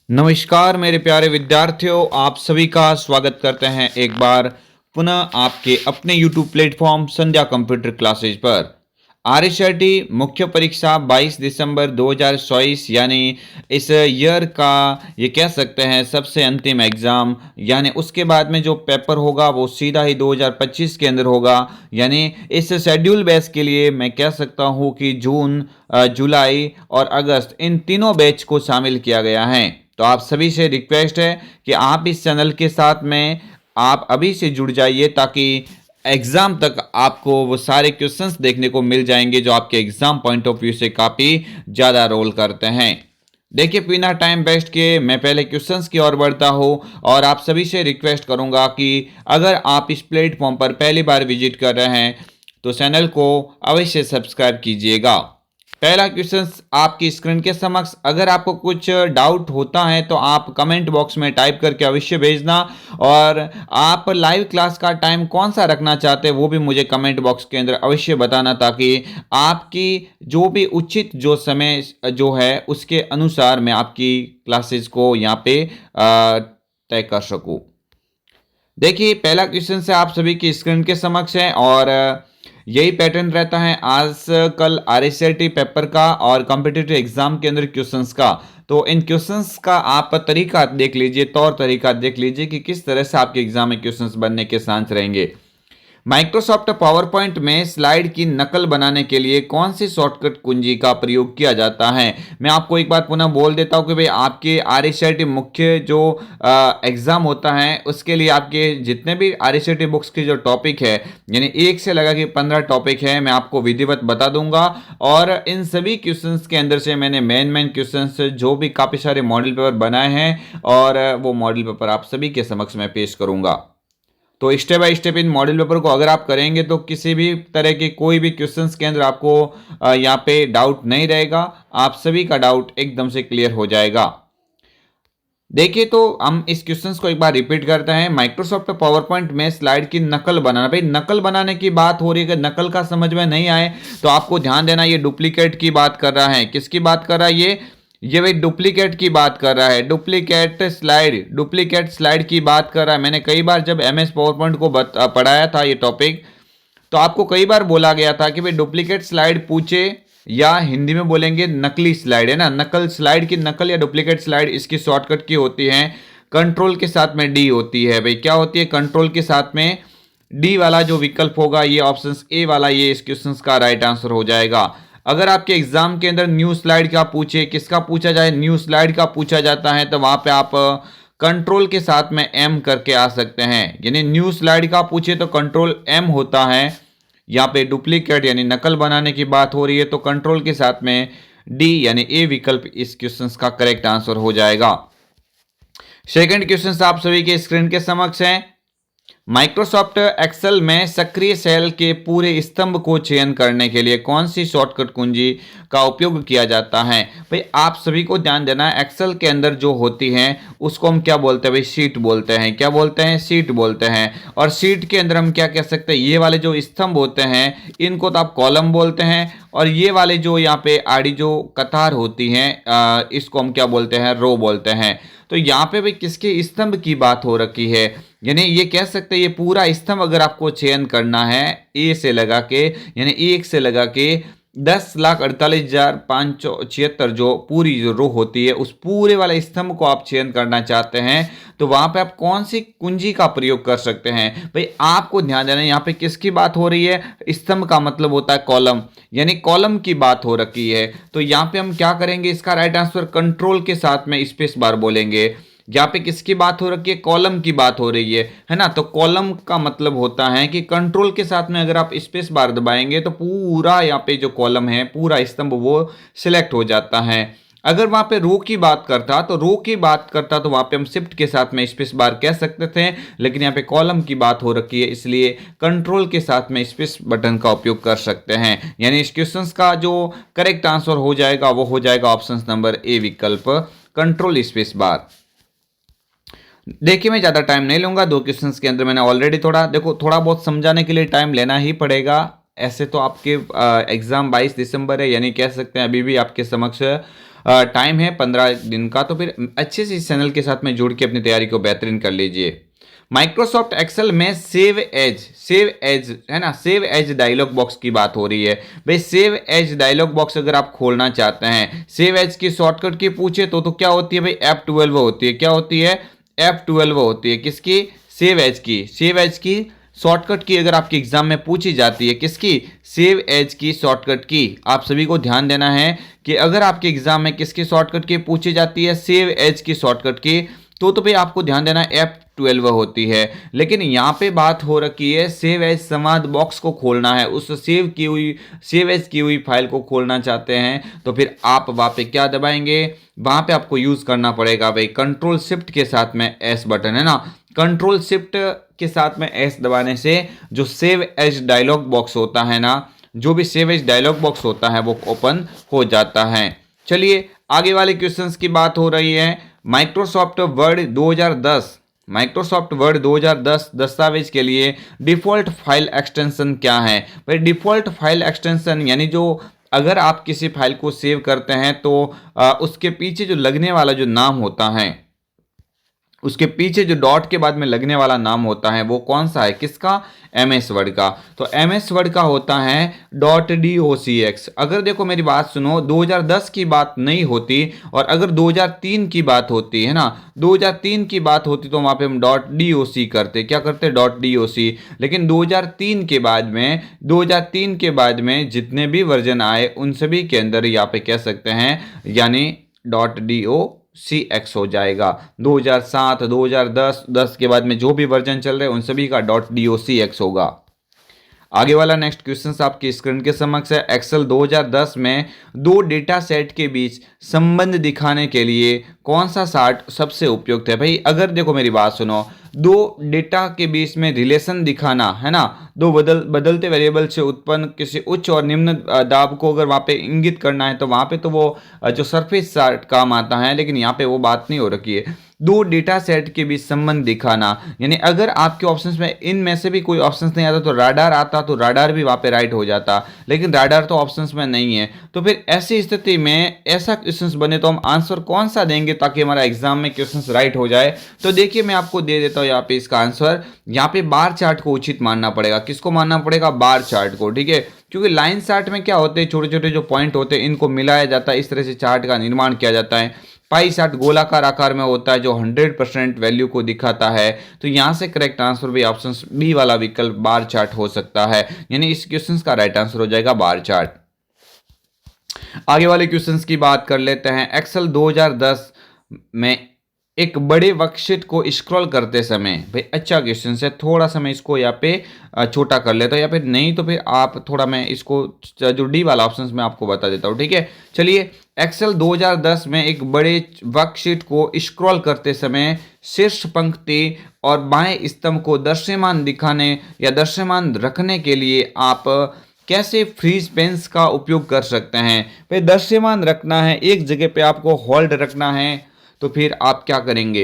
नमस्कार मेरे प्यारे विद्यार्थियों, आप सभी का स्वागत करते हैं एक बार पुनः आपके अपने YouTube प्लेटफॉर्म संध्या कंप्यूटर क्लासेज पर। आरएसआरटी मुख्य परीक्षा 22 दिसंबर 2024 यानी इस ईयर का ये कह सकते हैं सबसे अंतिम एग्ज़ाम, यानी उसके बाद में जो पेपर होगा वो सीधा ही 2025 के अंदर होगा। यानी इस शेड्यूल बेस के लिए मैं कह सकता हूँ कि जून, जुलाई और अगस्त इन तीनों बैच को शामिल किया गया है। तो आप सभी से रिक्वेस्ट है कि आप इस चैनल के साथ में आप अभी से जुड़ जाइए ताकि एग्जाम तक आपको वो सारे क्वेश्चंस देखने को मिल जाएंगे जो आपके एग्जाम पॉइंट ऑफ व्यू से काफ़ी ज़्यादा रोल करते हैं। देखिए, बिना टाइम वेस्ट किए मैं पहले क्वेश्चंस की ओर बढ़ता हूँ और आप सभी से रिक्वेस्ट करूंगा कि अगर आप इस प्लेटफॉर्म पर पहली बार विजिट कर रहे हैं तो चैनल को अवश्य सब्सक्राइब कीजिएगा। पहला क्वेश्चन आपकी स्क्रीन के समक्ष, अगर आपको कुछ डाउट होता है तो आप कमेंट बॉक्स में टाइप करके अवश्य भेजना, और आप लाइव क्लास का टाइम कौन सा रखना चाहते हैं वो भी मुझे कमेंट बॉक्स के अंदर अवश्य बताना, ताकि आपकी जो भी उचित जो समय जो है उसके अनुसार मैं आपकी क्लासेस को यहाँ पे तय कर सकूँ। देखिए, पहला क्वेश्चन से आप सभी की स्क्रीन के समक्ष है और यही पैटर्न रहता है आज कल आरएसआरटी पेपर का और कॉम्पिटिटिव एग्जाम के अंदर क्वेश्चंस का। तो इन क्वेश्चंस का आप तरीका देख लीजिए, तौर तरीका देख लीजिए कि किस तरह से आपके एग्जाम में क्वेश्चंस बनने के चांस रहेंगे। माइक्रोसॉफ्ट पावर पॉइंट में स्लाइड की नकल बनाने के लिए कौन सी शॉर्टकट कुंजी का प्रयोग किया जाता है? मैं आपको एक बार पुनः बोल देता हूं कि भाई आपके आरएसआरटी मुख्य जो एग्जाम होता है उसके लिए आपके जितने भी आरएसआरटी बुक्स की जो टॉपिक है, यानी 1 से लगा के 15 टॉपिक है, मैं आपको विधिवत बता दूंगा। और इन सभी क्वेश्चंस के अंदर से मैंने मेन क्वेश्चंस जो भी काफ़ी सारे मॉडल पेपर बनाए हैं और वो मॉडल पेपर आप सभी के समक्ष मैं पेश करूंगा। तो step by step in model paper को अगर आप करेंगे तो किसी भी तरह के कोई भी क्वेश्चंस के अंदर आपको यहाँ पे डाउट नहीं रहेगा, आप सभी का डाउट एकदम से क्लियर हो जाएगा। देखिए, तो हम इस क्वेश्चंस को एक बार रिपीट करते हैं। माइक्रोसॉफ्ट पावर पॉइंट में स्लाइड की नकल बनाना, भाई नकल बनाने की बात हो रही है, अगर नकल का समझ में नहीं आए तो आपको ध्यान देना ये डुप्लीकेट की बात कर रहा है। किसकी बात कर रहा है ये भाई डुप्लीकेट की बात कर रहा है। डुप्लीकेट स्लाइड की बात कर रहा है। मैंने कई बार जब एमएस पावर पॉइंट को पढ़ाया था ये टॉपिक, तो आपको कई बार बोला गया था कि भाई डुप्लीकेट स्लाइड पूछे, या हिंदी में बोलेंगे नकली स्लाइड, है ना। नकल स्लाइड की नकल या डुप्लीकेट स्लाइड इसकी शॉर्टकट की होती है, कंट्रोल के साथ में डी होती है। भाई क्या होती है? कंट्रोल के साथ में डी वाला जो विकल्प होगा, ये ऑप्शन ए वाला, ये इस क्वेश्चन का राइट आंसर हो जाएगा। अगर आपके एग्जाम के अंदर न्यू स्लाइड का पूछे, किसका पूछा जाए, न्यू स्लाइड का पूछा जाता है, तो वहां पे आप कंट्रोल के साथ में एम करके आ सकते हैं। यानी न्यू स्लाइड का पूछे तो कंट्रोल एम होता है। यहाँ पे डुप्लीकेट यानी नकल बनाने की बात हो रही है तो कंट्रोल के साथ में डी यानी ए विकल्प इस क्वेश्चन का करेक्ट आंसर हो जाएगा। सेकंड क्वेश्चन आप सभी के स्क्रीन के समक्ष है। माइक्रोसॉफ्ट एक्सेल में सक्रिय सेल के पूरे स्तंभ को चयन करने के लिए कौन सी शॉर्टकट कुंजी का उपयोग किया जाता है? भाई आप सभी को ध्यान देना है, एक्सेल के अंदर जो होती है उसको हम क्या बोलते हैं? भाई शीट बोलते हैं। क्या बोलते हैं? शीट बोलते हैं। और शीट के अंदर हम क्या कह सकते हैं? ये वाले जो स्तंभ होते हैं इनको तो आप कॉलम बोलते हैं, और ये वाले जो यहाँ पे आड़ी जो कतार होती हैं इसको हम क्या बोलते हैं? रो बोलते हैं। तो यहाँ पे भाई किसके स्तंभ की बात हो रखी है? यानी ये कह सकते हैं ये पूरा स्तंभ अगर आपको चयन करना है ए से लगा के, यानी 1 से लगा के 10,48,576 जो पूरी जो रो होती है उस पूरे वाले स्तंभ को आप चयन करना चाहते हैं तो वहां पे आप कौन सी कुंजी का प्रयोग कर सकते हैं? भाई आपको ध्यान देना है यहाँ पे किसकी बात हो रही है? स्तंभ का मतलब होता है कॉलम, यानी कॉलम की बात हो रखी है। तो यहाँ पे हम क्या करेंगे? इसका राइट आंसर कंट्रोल के साथ में स्पेस बार बोलेंगे। यहाँ पे किसकी बात हो रखी है? कॉलम की बात हो रही है ना। तो कॉलम का मतलब होता है कि कंट्रोल के साथ में अगर आप स्पेस बार दबाएंगे तो पूरा यहाँ पे जो कॉलम है, पूरा स्तंभ वो सिलेक्ट हो जाता है। अगर वहां पे रो की बात करता तो वहां पे हम शिफ्ट के साथ में स्पेस बार कह सकते थे, लेकिन यहाँ पे कॉलम की बात हो रखी है इसलिए कंट्रोल के साथ में स्पेस बटन का उपयोग कर सकते हैं। यानी इस क्वेश्चन का जो करेक्ट आंसर हो जाएगा वो हो जाएगा ऑप्शन नंबर ए विकल्प, कंट्रोल स्पेस बार। देखिए, मैं ज़्यादा टाइम नहीं लूँगा, 2 क्वेश्चंस के अंदर मैंने ऑलरेडी थोड़ा बहुत समझाने के लिए टाइम लेना ही पड़ेगा। ऐसे तो आपके एग्ज़ाम 22 दिसंबर है, यानी कह सकते हैं अभी भी आपके समक्ष टाइम है 15 दिन का, तो फिर अच्छे से इस चैनल के साथ में जुड़ के अपनी तैयारी को बेहतरीन कर लीजिए। माइक्रोसॉफ्ट एक्सेल में सेव एज है ना, सेव एज डायलॉग बॉक्स की बात हो रही है भाई। सेव एज डायलॉग बॉक्स अगर आप खोलना चाहते हैं, सेव एज की शॉर्टकट की पूछे तो क्या होती है भाई, F12 होती है। क्या होती है, F12 होती है किसकी, सेव एज की। सेव एज की शॉर्टकट की अगर आपके एग्जाम में पूछी जाती है, किसकी, सेव एज की शॉर्टकट की। आप सभी को ध्यान देना है कि अगर आपके एग्जाम में किसकी शॉर्टकट की पूछी जाती है, सेव एज की शॉर्टकट की, तो भाई आपको ध्यान देना F12 होती है। लेकिन यहाँ पे बात हो रखी है सेव एज संवाद बॉक्स को खोलना है, उस सेव एज की हुई फाइल को खोलना चाहते हैं, तो फिर आप वहाँ पे क्या दबाएंगे, वहाँ पे आपको यूज करना पड़ेगा भाई कंट्रोल शिफ्ट के साथ में एस बटन, है ना। कंट्रोल शिफ्ट के साथ में एस दबाने से जो सेव एज डायलॉग बॉक्स होता है ना, जो भी सेव एज डायलॉग बॉक्स होता है वो ओपन हो जाता है। चलिए आगे वाले क्वेश्चंस की बात हो रही है। माइक्रोसॉफ्ट वर्ड 2010 दस्तावेज के लिए डिफ़ॉल्ट फाइल एक्सटेंशन क्या है भाई। डिफ़ॉल्ट फाइल एक्सटेंशन यानी जो अगर आप किसी फाइल को सेव करते हैं तो उसके पीछे जो लगने वाला जो नाम होता है, उसके पीछे जो डॉट के बाद में लगने वाला नाम होता है वो कौन सा है, किसका, MS वर्ड का। तो MS वर्ड का होता है .docx। अगर देखो मेरी बात सुनो, 2010 की बात नहीं होती और अगर 2003 की बात होती है ना, 2003 की बात होती तो वहां पे हम .doc करते, क्या करते, .doc। लेकिन 2003 के बाद में जितने भी वर्जन आए उन सभी के अंदर यहाँ पे कह सकते हैं यानी .docx हो जाएगा। 2007, 2010 के बाद में जो भी वर्जन चल रहे हैं उन सभी का .docx होगा। आगे वाला नेक्स्ट क्वेश्चन आपकी स्क्रीन के समक्ष है। एक्सेल 2010 में दो डेटा सेट के बीच संबंध दिखाने के लिए कौन सा चार्ट सबसे उपयुक्त है भाई। अगर देखो मेरी बात सुनो, दो डेटा के बीच में रिलेशन दिखाना है ना, दो बदलते वेरिएबल से उत्पन्न किसी उच्च और निम्न दाब को अगर वहाँ पे इंगित करना है तो वहाँ पे तो वो जो सरफेस चार्ट काम आता है, लेकिन यहाँ पे वो बात नहीं हो रखी है। दो डेटा सेट के बीच संबंध दिखाना यानी अगर आपके ऑप्शंस में इनमें से भी कोई ऑप्शंस नहीं आता तो राडार आता, तो राडार भी वहाँ पे राइट हो जाता, लेकिन राडार तो ऑप्शंस में नहीं है। तो फिर ऐसी स्थिति में ऐसा क्वेश्चंस बने तो हम आंसर कौन सा देंगे ताकि हमारा एग्जाम में क्वेश्चंस राइट हो जाए। तो देखिए मैं आपको दे देता हूँ यहाँ पे इसका आंसर। यहाँ पे बार चार्ट को उचित मानना पड़ेगा। किसको मानना पड़ेगा, बार चार्ट को, ठीक है। क्योंकि लाइन चार्ट में क्या होते हैं, छोटे छोटे जो पॉइंट होते हैं इनको मिलाया जाता है, इस तरह से चार्ट का निर्माण किया जाता है। पाई चार्ट गोलाकार आकार में होता है जो 100% वैल्यू को दिखाता है। तो यहां से करेक्ट आंसर भी ऑप्शन बी वाला विकल्प बार चार्ट हो सकता है, यानी इस क्वेश्चन का राइट आंसर हो जाएगा बार चार्ट। आगे वाले क्वेश्चंस की बात कर लेते हैं। एक्सेल 2010 में एक बड़े वर्कशीट को स्क्रॉल करते समय, भाई अच्छा क्वेश्चन है, थोड़ा सा मैं इसको यहाँ पे छोटा कर लेता हूँ या फिर नहीं तो फिर आप थोड़ा मैं इसको जो डी वाला ऑप्शन मैं आपको बता देता हूँ, ठीक है। चलिए एक्सेल 2010 में एक बड़े वर्कशीट को स्क्रॉल करते समय शीर्ष पंक्ति और बाएं स्तंभ को दृश्यमान दिखाने या दृश्यमान रखने के लिए आप कैसे फ्रीज पेन्स का उपयोग कर सकते हैं। भाई दृश्यमान रखना है, एक जगह पे आपको होल्ड रखना है, तो फिर आप क्या करेंगे,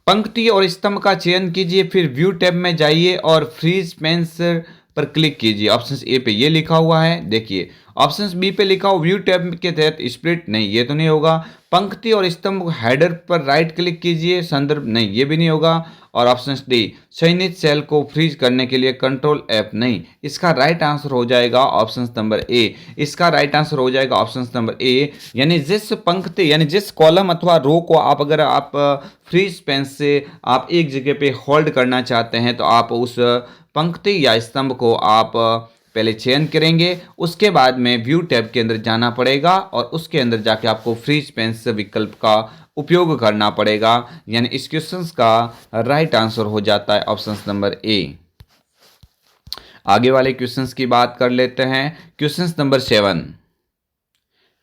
पंक्ति और स्तंभ का चयन कीजिए, फिर व्यू टैब में जाइए और फ्रीज पेन्स पर क्लिक कीजिए। ऑप्शन ए पे ये लिखा हुआ है, देखिए ऑप्शन बी पे लिखा हो व्यू टैब के तहत स्प्लिट, नहीं ये तो नहीं होगा। पंक्ति और स्तंभ हेडर पर राइट क्लिक कीजिए, संदर्भ, नहीं ये भी नहीं होगा। और ऑप्शन डी चयनित सेल को फ्रीज करने के लिए कंट्रोल F, नहीं। इसका राइट आंसर हो जाएगा ऑप्शन नंबर ए। इसका राइट आंसर हो जाएगा ऑप्शन नंबर ए, यानी जिस पंक्ति यानी जिस कॉलम अथवा रो को आप अगर आप फ्रीज पेन से आप एक जगह पे होल्ड करना चाहते हैं तो आप उस पंक्ति या स्तंभ को आप पहले चयन करेंगे, उसके बाद में व्यू टैब के अंदर जाना पड़ेगा और उसके अंदर जाके आपको फ्रीज पेन्स विकल्प का उपयोग करना पड़ेगा, यानी इस क्वेश्चन का राइट आंसर हो जाता है ऑप्शन नंबर ए। आगे वाले क्वेश्चंस की बात कर लेते हैं। क्वेश्चन नंबर 7,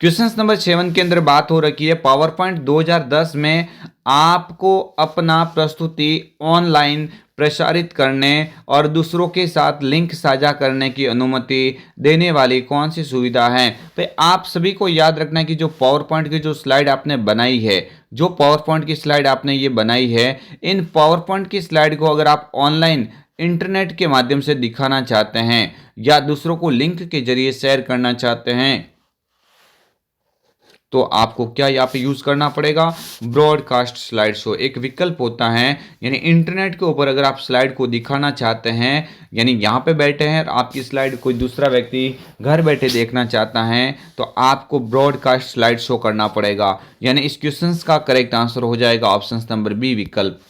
क्वेश्चन नंबर 7 के अंदर बात हो रखी है पावर पॉइंट 2010 में आपको अपना प्रस्तुति ऑनलाइन प्रसारित करने और दूसरों के साथ लिंक साझा करने की अनुमति देने वाली कौन सी सुविधा है। तो आप सभी को याद रखना है कि जो पावर पॉइंट की जो स्लाइड आपने बनाई है, जो पावर पॉइंट की स्लाइड आपने ये बनाई है, इन पावर पॉइंट की स्लाइड को अगर आप ऑनलाइन इंटरनेट के माध्यम से दिखाना चाहते हैं या दूसरों को लिंक के जरिए शेयर करना चाहते हैं तो आपको क्या यहाँ पे यूज़ करना पड़ेगा, ब्रॉडकास्ट स्लाइड शो एक विकल्प होता है। यानी इंटरनेट के ऊपर अगर आप स्लाइड को दिखाना चाहते हैं, यानी यहाँ पे बैठे हैं और आपकी स्लाइड कोई दूसरा व्यक्ति घर बैठे देखना चाहता है, तो आपको ब्रॉडकास्ट स्लाइड शो करना पड़ेगा। यानी इस क्वेश्चंस का करेक्ट आंसर हो जाएगा ऑप्शन नंबर बी विकल्प।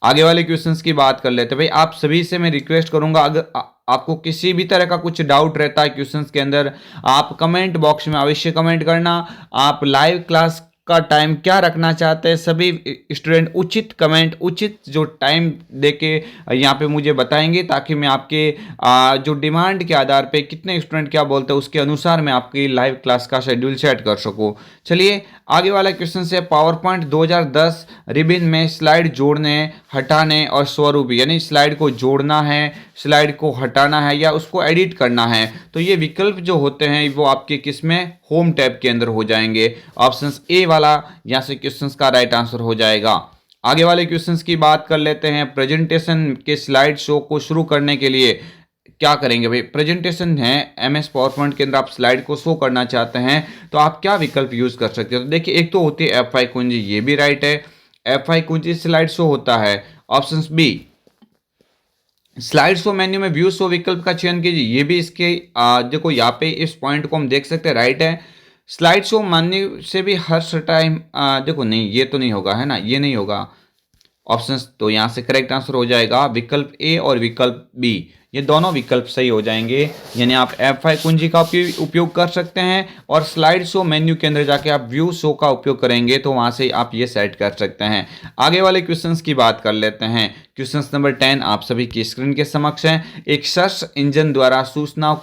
आगे वाले क्वेश्चंस की बात कर लेते हैं। भाई आप सभी से मैं रिक्वेस्ट करूंगा, अगर आपको किसी भी तरह का कुछ डाउट रहता है क्वेश्चंस के अंदर, आप कमेंट बॉक्स में अवश्य कमेंट करना। आप लाइव क्लास का टाइम क्या रखना चाहते हैं, सभी स्टूडेंट उचित कमेंट, उचित जो टाइम देके यहाँ पे मुझे बताएंगे, ताकि मैं आपके जो डिमांड के आधार पे कितने स्टूडेंट क्या बोलते हैं उसके अनुसार मैं आपकी लाइव क्लास का शेड्यूल सेट कर सकूँ। चलिए आगे वाला क्वेश्चन से, पावर पॉइंट 2010 रिबिन में स्लाइड जोड़ने, हटाने और स्वरूप, यानी स्लाइड को जोड़ना है, स्लाइड को हटाना है या उसको एडिट करना है, तो ये विकल्प जो होते हैं वो आपके किस में, होम टैब के अंदर हो जाएंगे। ऑप्शन ए वाला यहाँ से क्वेश्चन का राइट आंसर हो जाएगा। आगे वाले क्वेश्चंस की बात कर लेते हैं। प्रेजेंटेशन के स्लाइड शो को शुरू करने के लिए क्या करेंगे। भाई प्रेजेंटेशन है एमएस पावर पॉइंट के अंदर, आप स्लाइड को शो करना चाहते हैं तो आप क्या विकल्प यूज कर सकते हो। तो देखिए एक तो होती है F5 कुंजी, ये भी राइट है, F5 कुंजी स्लाइड शो होता है। Option B, slide show menu में व्यू शो विकल्प का चयन कीजिए, ये भी इसके देखो यहाँ पे इस पॉइंट को हम देख सकते हैं, राइट है। स्लाइड शो मेन्यू से भी हर टाइम देखो नहीं, ये तो नहीं होगा, है ना, ये नहीं होगा ऑप्शंस, तो यहाँ से करेक्ट आंसर हो जाएगा विकल्प ए और विकल्प बी, ये दोनों विकल्प सही हो जाएंगे। यानी आप F5 कुंजी का उपयोग कर सकते हैं और स्लाइड शो मेन्यू के अंदर जाके आप व्यू शो का उपयोग करेंगे तो वहां से आप ये सेट कर सकते हैं। आगे वाले क्वेश्चंस की बात कर लेते हैं। क्वेश्चंस नंबर 10 आप सभी की स्क्रीन के समक्ष है। एक सर्च इंजन द्वारा सूचनाओं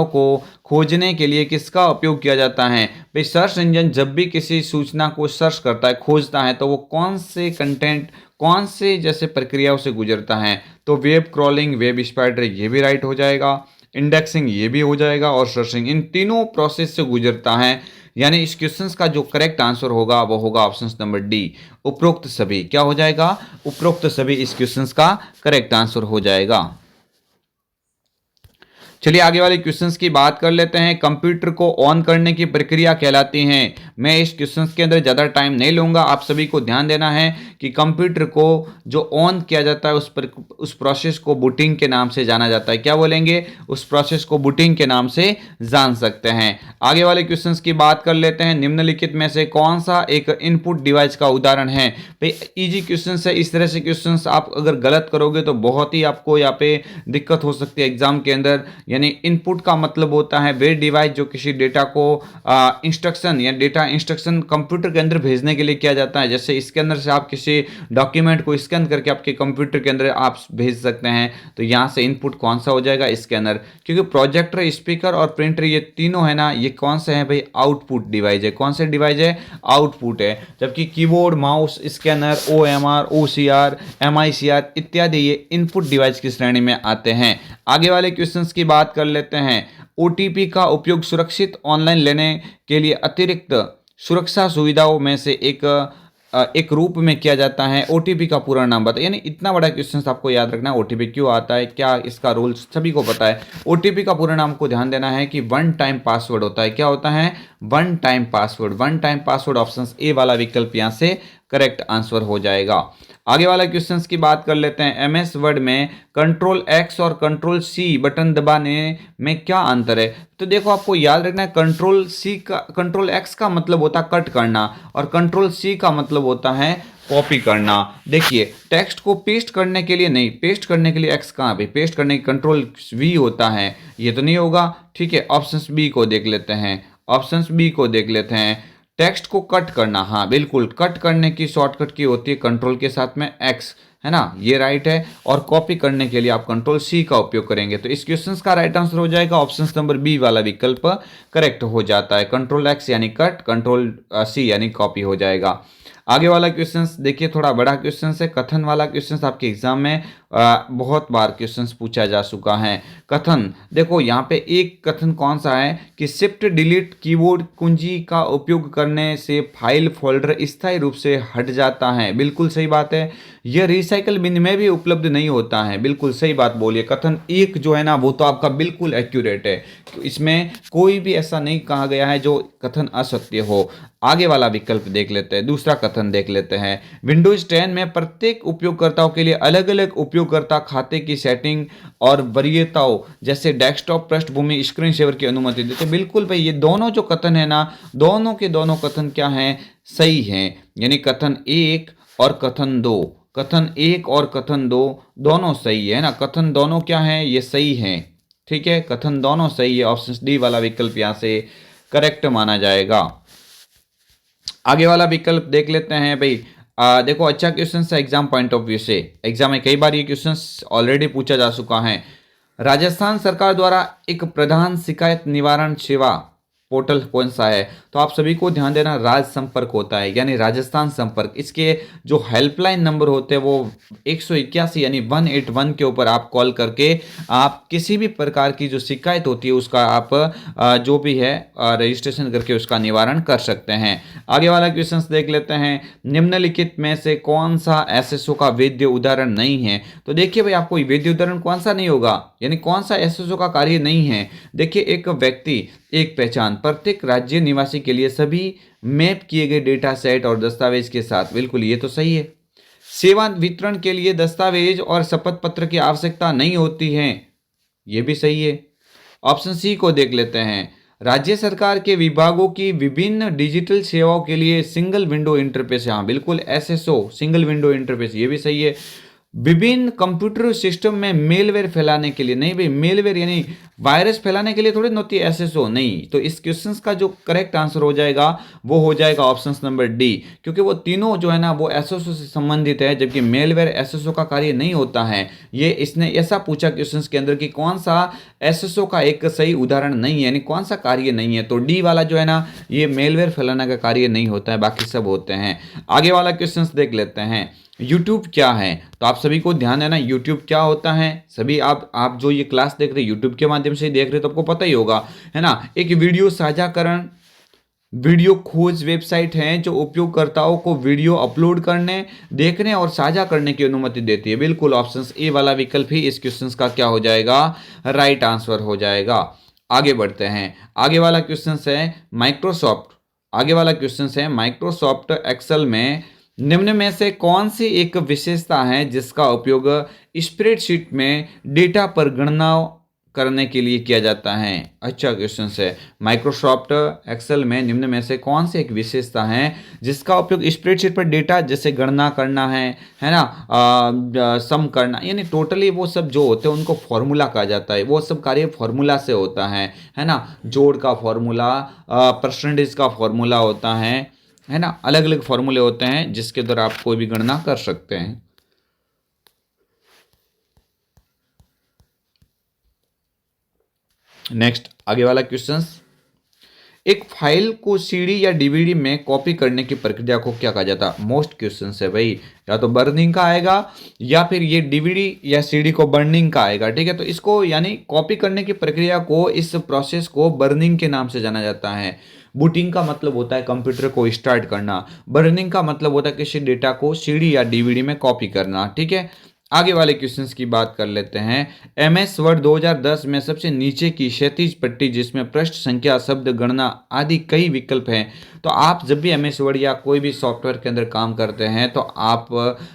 को खोजने के लिए किसका उपयोग किया जाता है। भाई सर्च इंजन जब भी किसी सूचना को सर्च करता है, खोजता है, तो वो कौन से कंटेंट, कौन से जैसे प्रक्रियाओं से गुजरता है, तो वेब क्रॉलिंग, वेब स्पाइडर, ये भी राइट हो जाएगा, इंडेक्सिंग ये भी हो जाएगा और सर्चिंग, इन तीनों प्रोसेस से गुजरता है। यानी इस क्वेश्चन का जो करेक्ट आंसर होगा वो होगा ऑप्शन नंबर डी, उपरोक्त सभी। क्या हो जाएगा, उपरोक्त सभी इस क्वेश्चन का करेक्ट आंसर हो जाएगा। चलिए आगे वाले क्वेश्चंस की बात कर लेते हैं। कंप्यूटर को ऑन करने की प्रक्रिया कहलाती है। मैं इस क्वेश्चंस के अंदर ज़्यादा टाइम नहीं लूंगा, आप सभी को ध्यान देना है कि कंप्यूटर को जो ऑन किया जाता है उस प्रोसेस को बूटिंग के नाम से जाना जाता है। क्या बोलेंगे, उस प्रोसेस को बूटिंग के नाम से जान सकते हैं। आगे वाले क्वेश्चंस की बात कर लेते हैं। निम्नलिखित में से कौन सा एक इनपुट डिवाइस का उदाहरण है। भाई इजी क्वेश्चन है, इस तरह से क्वेश्चन आप अगर गलत करोगे तो बहुत ही आपको यहाँ पे दिक्कत हो सकती है एग्जाम के अंदर। यानी इनपुट का मतलब होता है वे डिवाइस जो किसी डेटा को इंस्ट्रक्शन या डेटा इंस्ट्रक्शन कंप्यूटर के अंदर भेजने के लिए किया जाता है। जैसे इसके अंदर से आप किसी डॉक्यूमेंट को स्कैन करके आपके कंप्यूटर के अंदर आप भेज सकते हैं, तो यहाँ से इनपुट कौन सा हो जाएगा स्कैनर, क्योंकि प्रोजेक्टर, स्पीकर और प्रिंटर ये तीनों है ना, ये कौन से हैं भाई, आउटपुट डिवाइस है। कौन से डिवाइस है, आउटपुट है। जबकि keyboard, mouse, scanner, OMR, OCR, MICR इत्यादि ये इनपुट डिवाइस की श्रेणी में आते हैं। आगे वाले क्वेश्चंस की बात कर लेते हैं। OTP का उपयोग सुरक्षित ऑनलाइन लेने के लिए अतिरिक्त सुरक्षा सुविधाओं में से एक रूप में किया जाता है। OTP का पूरा नाम बताइए। यानी इतना बड़ा क्वेश्चन आपको याद रखना है, OTP क्यों आता है, क्या इसका रोल, सभी को पता है। OTP का पूरा नाम को ध्यान देना है कि वन टाइम पासवर्ड होता है। क्या होता है, one time password. One time password option A वाला विकल्प यहाँ से करेक्ट आंसर हो जाएगा। आगे वाला क्वेश्चंस की बात कर लेते हैं। MS वर्ड में Ctrl+X और Ctrl+C बटन दबाने में क्या अंतर है। तो देखो आपको याद रखना है, Ctrl+X का मतलब होता है कट करना और Ctrl+C का मतलब होता है कॉपी करना। देखिए टेक्स्ट को पेस्ट करने के लिए नहीं, पेस्ट करने के लिए X कहाँ पे, पेस्ट करने के Ctrl+V होता है, ये तो नहीं होगा। ठीक है, ऑप्शन बी को देख लेते हैं। ऑप्शन बी को देख लेते हैं। टेक्स्ट को कट करना, हाँ बिल्कुल, कट करने की शॉर्टकट की होती है कंट्रोल के साथ में X, है ना, ये राइट है। और कॉपी करने के लिए आप Ctrl+C का उपयोग करेंगे। तो इस क्वेश्चन का राइट आंसर हो जाएगा ऑप्शन नंबर बी वाला विकल्प करेक्ट हो जाता है। Ctrl+X यानी कट, Ctrl+C यानी कॉपी हो जाएगा। आगे वाला क्वेश्चन देखिए, थोड़ा बड़ा क्वेश्चन है, कथन वाला क्वेश्चन आपके एग्जाम में बहुत बार क्वेश्चंस पूछा जा चुका है। कथन देखो यहाँ पे एक कथन कौन सा है कि शिफ्ट डिलीट कीबोर्ड कुंजी का उपयोग करने से फाइल फोल्डर स्थायी रूप से हट जाता है। बिल्कुल सही बात है। यह रिसाइकल बिन में भी उपलब्ध नहीं होता है। बिल्कुल सही बात बोलिए। कथन एक जो है ना वो तो आपका बिल्कुल एक्यूरेट है, तो इसमें कोई भी ऐसा नहीं कहा गया है जो कथन असत्य हो। आगे वाला विकल्प देख लेते हैं, दूसरा कथन देख लेते हैं। विंडोज 10 में प्रत्येक उपयोगकर्ताओं के लिए अलग अलग उपयोगकर्ता खाते की सेटिंग और वरीयताओं जैसे डेस्कटॉप पृष्ठभूमि स्क्रीन सेवर की अनुमति देते हैं। बिल्कुल भाई, ये दोनों जो कथन है ना, दोनों के दोनों कथन क्या हैं, सही हैं। यानी कथन एक और कथन दो, कथन एक और कथन दो दोनों सही है ना। कथन दोनों क्या हैं, ये सही हैं। ठीक है, कथन दोनों सही है। ऑप्शन डी वाला विकल्प यहाँ से करेक्ट माना जाएगा। आगे वाला विकल्प देख लेते हैं भाई। देखो अच्छा क्वेश्चन है एग्जाम पॉइंट ऑफ व्यू से। एग्जाम में कई बार ये क्वेश्चन ऑलरेडी पूछा जा चुका है। राजस्थान सरकार द्वारा एक प्रधान शिकायत निवारण सेवा पोर्टल कौन सा है? तो आप सभी को ध्यान देना, राज संपर्क होता है यानी राजस्थान संपर्क। इसके जो हेल्पलाइन नंबर होते हैं वो 181 यानी 181 के ऊपर आप कॉल करके आप किसी भी प्रकार की जो शिकायत होती है उसका आप जो भी है रजिस्ट्रेशन करके उसका निवारण कर सकते हैं। आगे वाला क्वेश्चन देख लेते हैं। निम्नलिखित में से कौन सा एसएसओ का वैध उदाहरण नहीं है? तो देखिए भाई, आपको वैध उदाहरण कौन सा नहीं होगा, यानी कौन सा एसएसओ का कार्य नहीं है। देखिए, एक व्यक्ति एक पहचान प्रत्येक राज्य निवासी के लिए सभी मैप किए गए डेटा सेट और दस्तावेज के साथ। बिल्कुल ये तो सही है। सेवा वितरण के लिए दस्तावेज और शपथ पत्र की आवश्यकता नहीं होती है, ये भी सही है। ऑप्शन सी को देख लेते हैं। राज्य सरकार के विभागों की विभिन्न डिजिटल सेवाओं के लिए सिंगल विंडो इंटरफेस, हाँ बिल्कुल एसएसओ सिंगल विंडो इंटरफेस, ये भी सही है। विभिन्न कंप्यूटर सिस्टम में मेलवेयर फैलाने के लिए, नहीं भाई, मेलवेयर यानी वायरस फैलाने के लिए थोड़ी होती है एसएसओ, नहीं। तो इस क्वेश्चन का जो करेक्ट आंसर हो जाएगा वो हो जाएगा ऑप्शन नंबर डी, क्योंकि वो तीनों जो है ना वो एसएसओ से संबंधित है, जबकि मेलवेयर एसएसओ का कार्य नहीं होता है। ये इसने ऐसा पूछा क्वेश्चन के अंदर कि कौन सा एसएसओ का एक सही उदाहरण नहीं है, यानी कौन सा कार्य नहीं है। तो डी वाला जो है ना ये मेलवेयर फैलाने का कार्य नहीं होता है, बाकी सब होते हैं। आगे वाला क्वेश्चन देख लेते हैं। यूट्यूब क्या है? तो आप सभी को ध्यान देना, यूट्यूब क्या होता है। सभी आप जो ये क्लास देख रहे हैं यूट्यूब के माध्यम से देख रहे हैं तो आपको पता ही होगा, है ना। एक वीडियो साझाकरण वीडियो खोज वेबसाइट है जो उपयोगकर्ताओं को वीडियो अपलोड करने, देखने और साझा करने की अनुमति देती है। बिल्कुल ऑप्शन ए वाला विकल्प ही इस क्वेश्चन का क्या हो जाएगा, राइट आंसर हो जाएगा। आगे बढ़ते हैं। आगे वाला क्वेश्चन है माइक्रोसॉफ्ट। आगे वाला क्वेश्चन है माइक्रोसॉफ्ट एक्सेल में निम्न में से कौन सी एक विशेषता है जिसका उपयोग स्प्रेडशीट में डेटा पर गणना करने के लिए किया जाता है? अच्छा क्वेश्चन है। माइक्रोसॉफ्ट एक्सेल में निम्न में से कौन सी एक विशेषता है जिसका उपयोग स्प्रेडशीट पर डेटा जैसे गणना करना है ना, सम करना, यानी टोटली वो सब जो होते हैं उनको फॉर्मूला कहा जाता है। वो सब कार्य फॉर्मूला से होता है ना। जोड़ का फॉर्मूला, परसेंटेज का फॉर्मूला होता है ना, अलग अलग फॉर्मूले होते हैं जिसके द्वारा आप कोई भी गणना कर सकते हैं। नेक्स्ट आगे वाला क्वेश्चन। एक फाइल को सीडी या डीवीडी में कॉपी करने की प्रक्रिया को क्या कहा जाता है? मोस्ट क्वेश्चन है भाई, या तो बर्निंग का आएगा या फिर ये डीवीडी या सीडी को बर्निंग का आएगा। ठीक है, तो इसको यानी कॉपी करने की प्रक्रिया को, इस प्रोसेस को बर्निंग के नाम से जाना जाता है। बूटिंग का मतलब होता है कंप्यूटर को स्टार्ट करना, बर्निंग का मतलब होता है किसी डेटा को सीडी या डीवीडी में कॉपी करना। ठीक है, आगे वाले क्वेश्चंस की बात कर लेते हैं। एमएस वर्ड 2010 में सबसे नीचे की क्षैतिज पट्टी जिसमें पृष्ठ संख्या, शब्द गणना आदि कई विकल्प हैं। तो आप जब भी एमएस वर्ड या कोई भी सॉफ्टवेयर के अंदर काम करते हैं तो आप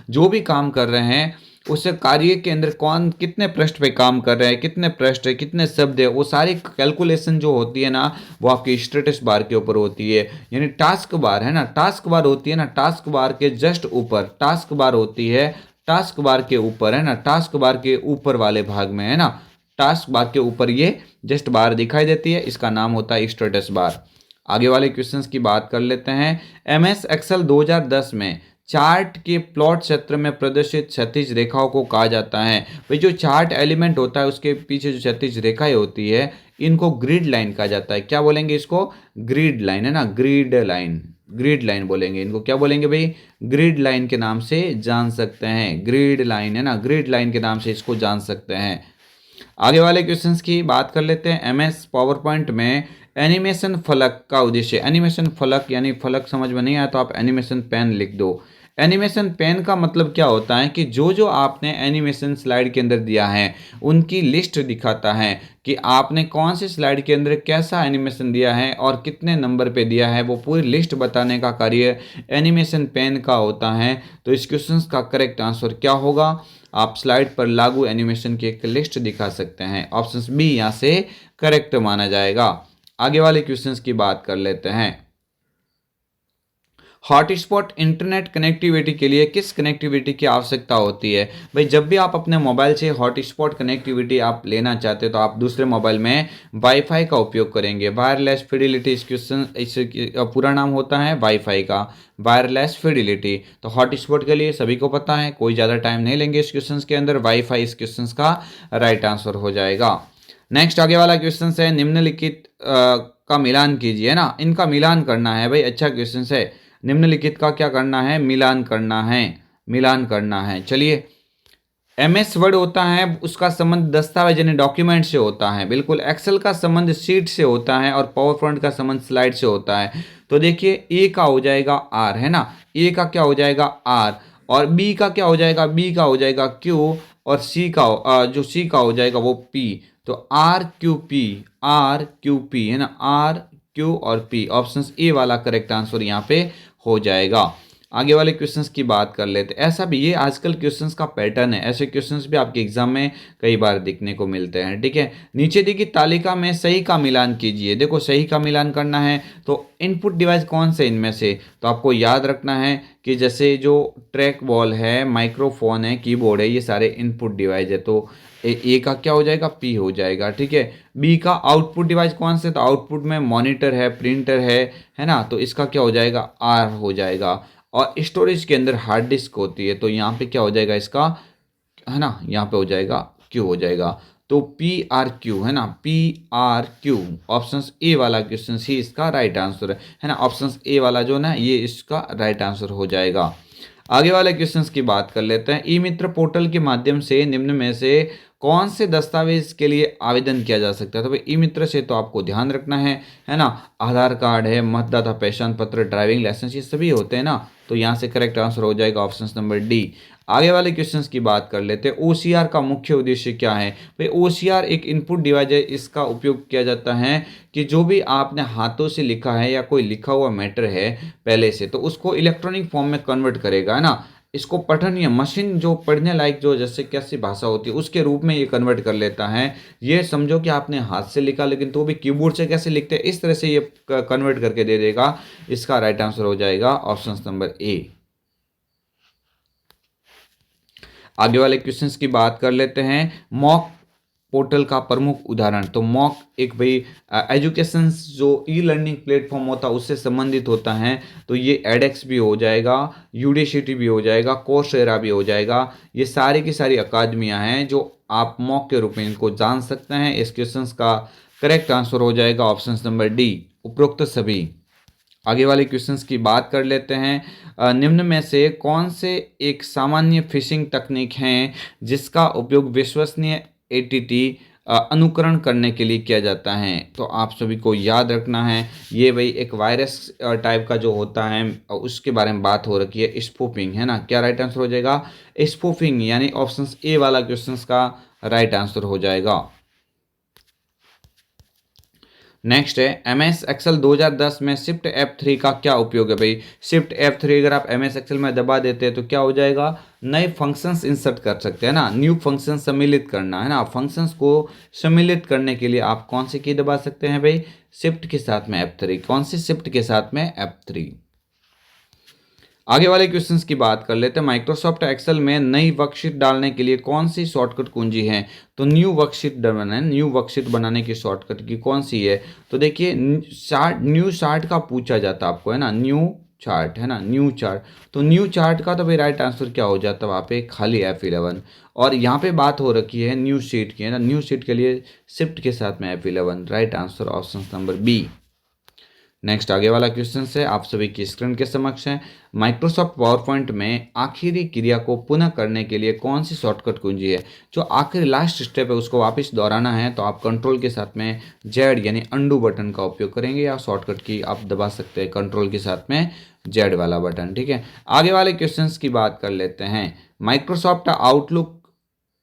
जो भी काम कर रहे हैं उस कार्य के अंदर कौन कितने पृष्ठ पे काम कर रहे हैं, कितने पृष्ठ है, कितने शब्द है, वो सारी कैलकुलेशन जो होती है ना वो आपकी स्टेटस बार के ऊपर होती है। यानी टास्क बार है ना, टास्क बार होती है ना, टास्क बार के जस्ट ऊपर टास्क बार होती है, टास्क बार के ऊपर है ना, टास्क बार के ऊपर वाले भाग में है ना, टास्क बार के ऊपर ये जस्ट बार दिखाई देती है, इसका नाम होता है स्टेटस बार। आगे वाले क्वेश्चंस की बात कर लेते हैं। एमएस एक्सेल 2010 में चार्ट के प्लॉट क्षेत्र में प्रदर्शित क्षैतिज रेखाओं को कहा जाता है। भाई जो चार्ट एलिमेंट होता है उसके पीछे जो क्षैतिज रेखाएं होती है इनको ग्रिड लाइन कहा जाता है। क्या बोलेंगे इसको? ग्रिड लाइन है ना, ग्रिड लाइन। ग्रिड लाइन बोलेंगे इनको, क्या बोलेंगे भाई, ग्रिड लाइन के नाम से जान सकते हैं, ग्रिड लाइन है ना, ग्रिड लाइन के नाम से इसको जान सकते हैं। आगे वाले क्वेश्चंस की बात कर लेते हैं। एमएस पावर पॉइंट में एनिमेशन फलक का उद्देश्य, एनिमेशन फलक यानी फलक समझ में नहीं आया तो आप एनिमेशन पेन लिख दो। एनिमेशन पेन का मतलब क्या होता है कि जो जो आपने एनिमेशन स्लाइड के अंदर दिया है उनकी लिस्ट दिखाता है कि आपने कौन सी स्लाइड के अंदर कैसा एनिमेशन दिया है और कितने नंबर पे दिया है, वो पूरी लिस्ट बताने का कार्य एनिमेशन पेन का होता है। तो इस क्वेश्चन का करेक्ट आंसर क्या होगा, आप स्लाइड पर लागू एनिमेशन की एक लिस्ट दिखा सकते हैं। ऑप्शन बी यहाँ से करेक्ट माना जाएगा। आगे वाले क्वेश्चंस की बात कर लेते हैं। हॉटस्पॉट इंटरनेट कनेक्टिविटी के लिए किस कनेक्टिविटी की आवश्यकता होती है? भाई जब भी आप अपने मोबाइल से हॉटस्पॉट कनेक्टिविटी आप लेना चाहते हो तो आप दूसरे मोबाइल में वाईफाई का उपयोग करेंगे। वायरलेस फिडिलिटी इस क्वेश्चन इस पूरा नाम होता है वाईफाई का, वायरलेस फिडिलिटी। तो हॉटस्पॉट के लिए सभी को पता है, कोई ज़्यादा टाइम नहीं लेंगे इस क्वेश्चन के अंदर, वाईफाई इस क्वेश्चन का राइट आंसर हो जाएगा। नेक्स्ट आगे वाला क्वेश्चन है, निम्नलिखित का मिलान कीजिए ना, इनका मिलान करना है भाई, अच्छा क्वेश्चन है। निम्नलिखित का क्या करना है, मिलान करना है, मिलान करना है। चलिए, एमएस वर्ड होता है उसका संबंध दस्तावेज यानी डॉक्यूमेंट से होता है, बिल्कुल। एक्सेल का संबंध शीट से होता है और पावर पॉइंट का संबंध स्लाइड से होता है। तो देखिए ए का हो जाएगा आर, है ना, ए का क्या हो जाएगा आर, और बी का क्या हो जाएगा, बी का हो जाएगा क्यू, और सी का जो सी का हो जाएगा वो पी। तो R Q P, R Q P, है ना, आर क्यू और पी। ऑप्शन ए वाला करेक्ट आंसर यहाँ पे हो जाएगा। आगे वाले क्वेश्चंस की बात कर लेते हैं। ऐसा भी ये आजकल क्वेश्चंस का पैटर्न है, ऐसे क्वेश्चंस भी आपके एग्जाम में कई बार दिखने को मिलते हैं, ठीक है। नीचे देखिए तालिका में सही का मिलान कीजिए। देखो सही का मिलान करना है तो इनपुट डिवाइस कौन से इनमें से, तो आपको याद रखना है कि जैसे जो ट्रैक बॉल है, माइक्रोफोन है, कीबोर्ड है, ये सारे इनपुट डिवाइस है। तो ए का क्या हो जाएगा, पी हो जाएगा, ठीक है। बी का आउटपुट डिवाइस कौन से, तो आउटपुट में मॉनिटर है, प्रिंटर है ना, तो इसका क्या हो जाएगा, आर हो जाएगा। और स्टोरेज के अंदर हार्ड डिस्क होती है, तो यहाँ पे क्या हो जाएगा इसका, है ना, यहाँ पे हो जाएगा क्यू हो जाएगा। तो पी आर क्यू, है ना, P R Q. Option A वाला क्वेश्चन ही इसका राइट आंसर है ना, ऑप्शन ए वाला जो ना ये इसका राइट आंसर हो जाएगा। आगे वाले क्वेश्चंस की बात कर लेते हैं। ई मित्र पोर्टल के माध्यम से निम्न में से कौन से दस्तावेज के लिए आवेदन किया जा सकता है? तो भाई ई मित्र से तो आपको ध्यान रखना है ना, आधार कार्ड है, मतदाता पहचान पत्र, ड्राइविंग लाइसेंस, ये सभी होते हैं ना। तो यहाँ से करेक्ट आंसर हो जाएगा ऑप्शन नंबर डी। आगे वाले क्वेश्चंस की बात कर लेते हैं। ओसीआर का मुख्य उद्देश्य क्या है? भाई ओसीआर एक इनपुट डिवाइस है, इसका उपयोग किया जाता है कि जो भी आपने हाथों से लिखा है या कोई लिखा हुआ मैटर है पहले से, तो उसको इलेक्ट्रॉनिक फॉर्म में कन्वर्ट करेगा, है ना। इसको पठनीय मशीन जो पढ़ने लायक जो जैसे कैसी भाषा होती है उसके रूप में ये कन्वर्ट कर लेता है। ये समझो कि आपने हाथ से लिखा लेकिन तो भी कीबोर्ड से कैसे लिखते हैं, इस तरह से ये कन्वर्ट करके दे देगा। इसका राइट आंसर हो जाएगा ऑप्शन नंबर ए। आगे वाले क्वेश्चंस की बात कर लेते हैं। मॉक पोर्टल का प्रमुख उदाहरण, तो मॉक एक भाई एजुकेशन जो ई लर्निंग प्लेटफॉर्म होता है उससे संबंधित होता है। तो ये एडेक्स भी हो जाएगा, यूडेसिटी भी हो जाएगा, कोर्सेरा भी हो जाएगा। ये सारी की सारी अकादमियां हैं जो आप मॉक के रूप में इनको जान सकते हैं। इस क्वेश्चन का करेक्ट आंसर हो जाएगा ऑप्शन नंबर डी, उपरोक्त सभी। आगे वाले क्वेश्चंस की बात कर लेते हैं। निम्न में से कौन से एक सामान्य फिशिंग तकनीक है जिसका उपयोग विश्वसनीय एटीटी अनुकरण करने के लिए किया जाता है? तो आप सभी को याद रखना है, ये भाई एक वायरस टाइप का जो होता है उसके बारे में बात हो रखी है, स्पूफिंग, है ना। क्या राइट आंसर हो जाएगा, स्पूफिंग, यानी ऑप्शन ए वाला क्वेश्चन का राइट आंसर हो जाएगा। नेक्स्ट है एमएस एक्सेल 2010 में शिफ्ट F3 का क्या उपयोग है? भाई शिफ्ट F3 अगर आप एमएस एक्सेल में दबा देते हैं तो क्या हो जाएगा, नए फंक्शंस इंसर्ट कर सकते हैं ना, न्यू फंक्शन सम्मिलित करना, है ना। फंक्शंस को सम्मिलित करने के लिए आप कौन सी की दबा सकते हैं भाई, शिफ्ट के साथ में F3। कौन सी शिफ्ट के साथ में, F3। आगे वाले क्वेश्चंस की बात कर लेते हैं। माइक्रोसॉफ्ट एक्सेल में नई वर्कशीट डालने के लिए कौन सी शॉर्टकट कुंजी है? तो न्यू वर्कशीट बनाना है, न्यू वर्कशीट बनाने की शॉर्टकट की कौन सी है? तो देखिए न्यू चार्ट का पूछा जाता है आपको, है ना, न्यू चार्ट, है ना, न्यू चार्ट। तो न्यू चार्ट का तो भाई राइट आंसर क्या हो जाता है वहाँ पे, खाली F11। और यहाँ पे बात हो रखी है न्यू शीट की, है ना, न्यू शीट के लिए शिफ्ट के साथ में F11, right answer option number B. Next आगे वाला क्वेश्चन है आप सभी की स्क्रीन के समक्ष है। माइक्रोसॉफ्ट पावर पॉइंट में आखिरी क्रिया को पुनः करने के लिए कौन सी शॉर्टकट कुंजी है। जो आखिरी लास्ट स्टेप है उसको वापस दोहराना है तो आप कंट्रोल के साथ में जेड यानी अंडू बटन का उपयोग करेंगे, या शॉर्टकट की आप दबा सकते हैं कंट्रोल के साथ में जेड वाला बटन। ठीक है, आगे वाले क्वेश्चंस की बात कर लेते हैं।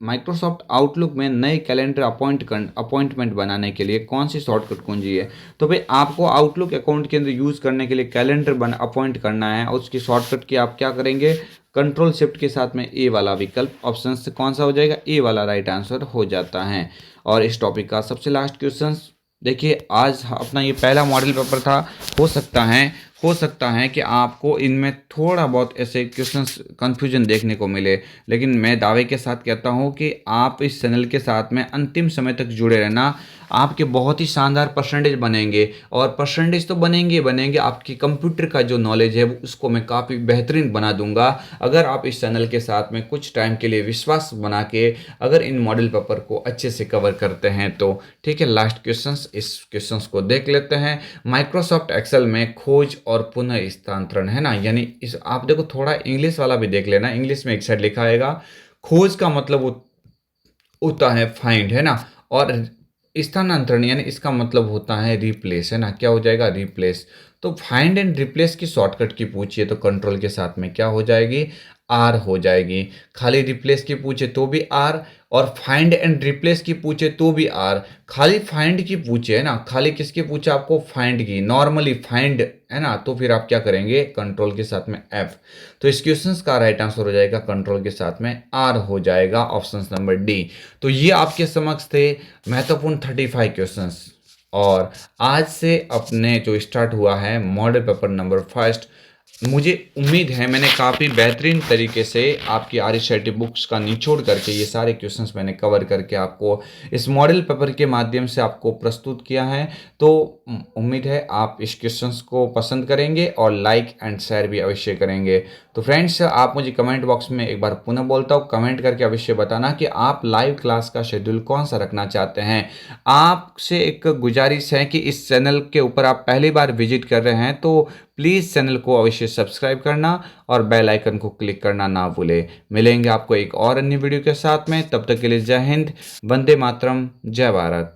माइक्रोसॉफ्ट आउटलुक में नए कैलेंडर अपॉइंटमेंट बनाने के लिए कौन सी शॉर्टकट कुंजी है। तो भाई आपको आउटलुक अकाउंट के अंदर यूज़ करने के लिए कैलेंडर अपॉइंट करना है और उसकी शॉर्टकट की आप क्या करेंगे, कंट्रोल शिफ्ट के साथ में ए वाला विकल्प ऑप्शन से कौन सा हो जाएगा, ए वाला राइट आंसर हो जाता है। और इस टॉपिक का सबसे लास्ट क्वेश्चन देखिए, आज अपना ये पहला मॉडल पेपर था। हो सकता है कि आपको इनमें थोड़ा बहुत ऐसे क्वेश्चंस कंफ्यूजन देखने को मिले, लेकिन मैं दावे के साथ कहता हूँ कि आप इस चैनल के साथ में अंतिम समय तक जुड़े रहना, आपके बहुत ही शानदार परसेंटेज बनेंगे। और परसेंटेज तो बनेंगे, आपकी कंप्यूटर का जो नॉलेज है उसको मैं काफ़ी बेहतरीन बना दूंगा अगर आप इस चैनल के साथ में कुछ टाइम के लिए विश्वास बना के अगर इन मॉडल पेपर को अच्छे से कवर करते हैं तो। ठीक है, लास्ट क्वेश्चंस, इस क्वेश्चंस को देख लेते हैं। माइक्रोसॉफ्ट एक्सेल में खोज और पुनः स्थानांतरण है ना, यानी इस आप देखो थोड़ा इंग्लिश वाला भी देख लेना। इंग्लिश में एक साइड लिखा आएगा, खोज का मतलब होता है फाइंड, है ना, और स्थानांतरण यानी इसका मतलब होता है रिप्लेस, है ना, क्या हो जाएगा, रिप्लेस। तो फाइंड एंड रिप्लेस की शॉर्टकट की पूछिए तो कंट्रोल के साथ में क्या हो जाएगी, आर हो जाएगी। खाली रिप्लेस की पूछे तो भी आर, और फाइंड एंड रिप्लेस की पूछे तो भी आर। खाली फाइंड की पूछे, है ना, खाली किसकी पूछे आपको, फाइंड की, नॉर्मली फाइंड, है ना, तो फिर आप क्या करेंगे, कंट्रोल के साथ में एफ। तो इस क्वेश्चन का राइट आंसर हो जाएगा कंट्रोल के साथ में आर हो जाएगा, ऑप्शन नंबर डी। तो ये आपके समक्ष थे महत्वपूर्ण 35 क्वेश्चंस। और आज से अपने जो स्टार्ट हुआ है मॉडल पेपर नंबर फर्स्ट, मुझे उम्मीद है मैंने काफ़ी बेहतरीन तरीके से आपकी आरएसआईटी बुक्स का निचोड़ करके ये सारे क्वेश्चंस मैंने कवर करके आपको इस मॉडल पेपर के माध्यम से आपको प्रस्तुत किया है। तो उम्मीद है आप इस क्वेश्चंस को पसंद करेंगे और लाइक एंड शेयर भी अवश्य करेंगे। तो फ्रेंड्स, आप मुझे कमेंट बॉक्स में एक बार पुनः बोलता हूँ, कमेंट करके अवश्य बताना कि आप लाइव क्लास का शेड्यूल कौन सा रखना चाहते हैं। आपसे एक गुजारिश है कि इस चैनल के ऊपर आप पहली बार विजिट कर रहे हैं तो प्लीज़ चैनल को अवश्य सब्सक्राइब करना और बेल आइकन को क्लिक करना ना भूलें। मिलेंगे आपको एक और अन्य वीडियो के साथ में, तब तक के लिए जय हिंद, वंदे मातरम, जय भारत।